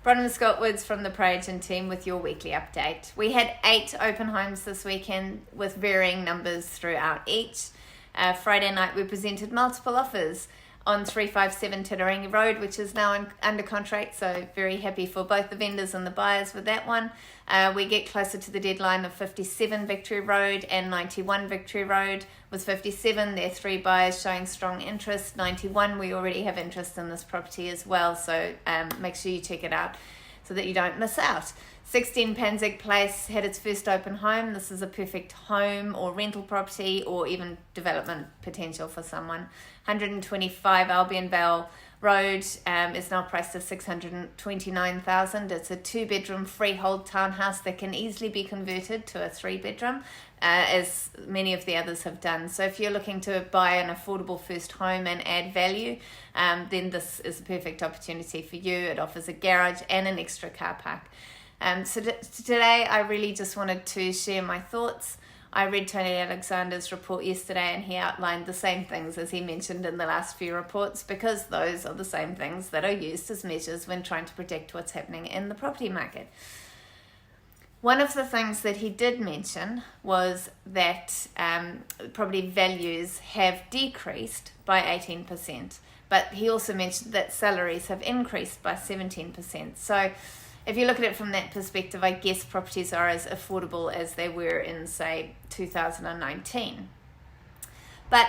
Bronwyn Scott Woods from the ProAgent team with your weekly update. We had 8 open homes this weekend with varying numbers throughout each. Friday night we presented multiple offers on 357 Titirangi Road, which is now under contract, so very happy for both the vendors and the buyers with that one. We get closer to the deadline of 57 Victory Road and 91 Victory Road. With 57, there are 3 buyers showing strong interest. 91, we already have interest in this property as well, so make sure you check it out so that you don't miss out. 16 Panzig Place had its first open home. This is a perfect home or rental property or even development potential for someone. 125 Albion Vale Road is now priced at $629,000. It's a 2-bedroom freehold townhouse that can easily be converted to a 3-bedroom, as many of the others have done. So if you're looking to buy an affordable first home and add value, then this is a perfect opportunity for you. It offers a garage and an extra car park. So today I really just wanted to share my thoughts. I read Tony Alexander's report yesterday and he outlined the same things as he mentioned in the last few reports, because those are the same things that are used as measures when trying to predict what's happening in the property market. One of the things that he did mention was that property values have decreased by 18%, but he also mentioned that salaries have increased by 17%. So if you look at it from that perspective, I guess properties are as affordable as they were in, say, 2019. But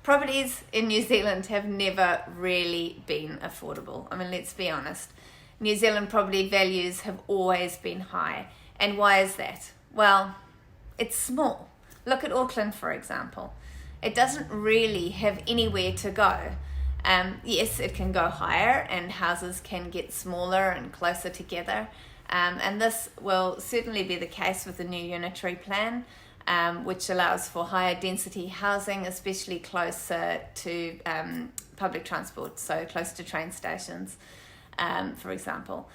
properties in New Zealand have never really been affordable. I mean, let's be honest. New Zealand property values have always been high. And why is that? Well, it's small. Look at Auckland, for example. It doesn't really have anywhere to go. Yes, it can go higher and houses can get smaller and closer together. And this will certainly be the case with the new unitary plan, which allows for higher density housing, especially closer to public transport, so close to train stations, for example.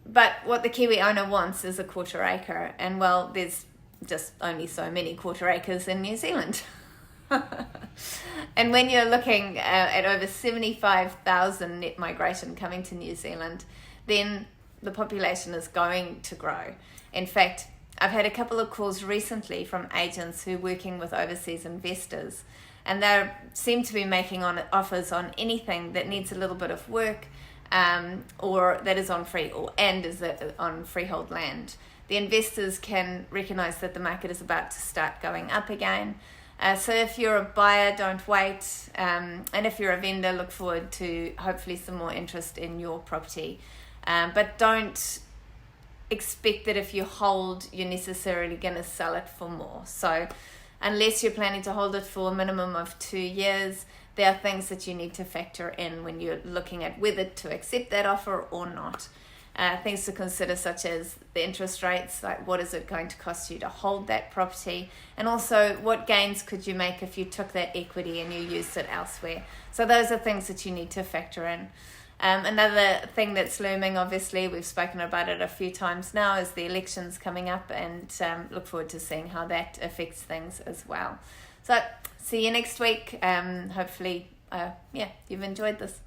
But what the Kiwi owner wants is a quarter acre, and well, there's just only so many quarter acres in New Zealand. And when you're looking at over 75,000 net migration coming to New Zealand, then the population is going to grow. In fact, I've had a couple of calls recently from agents who are working with overseas investors, and they seem to be making offers on anything that needs a little bit of work, or that is on on freehold land. The investors can recognize that the market is about to start going up again. So if you're a buyer, don't wait. And if you're a vendor, look forward to hopefully some more interest in your property. But don't expect that if you hold, you're necessarily going to sell it for more. So unless you're planning to hold it for a minimum of 2 years, there are things that you need to factor in when you're looking at whether to accept that offer or not. Things to consider, such as the interest rates, like what is it going to cost you to hold that property, and also what gains could you make if you took that equity and you used it elsewhere. So those are things that you need to factor in. Another thing that's looming, obviously, we've spoken about it a few times now, is the elections coming up, and look forward to seeing how that affects things as well. So see you next week. Hopefully, you've enjoyed this.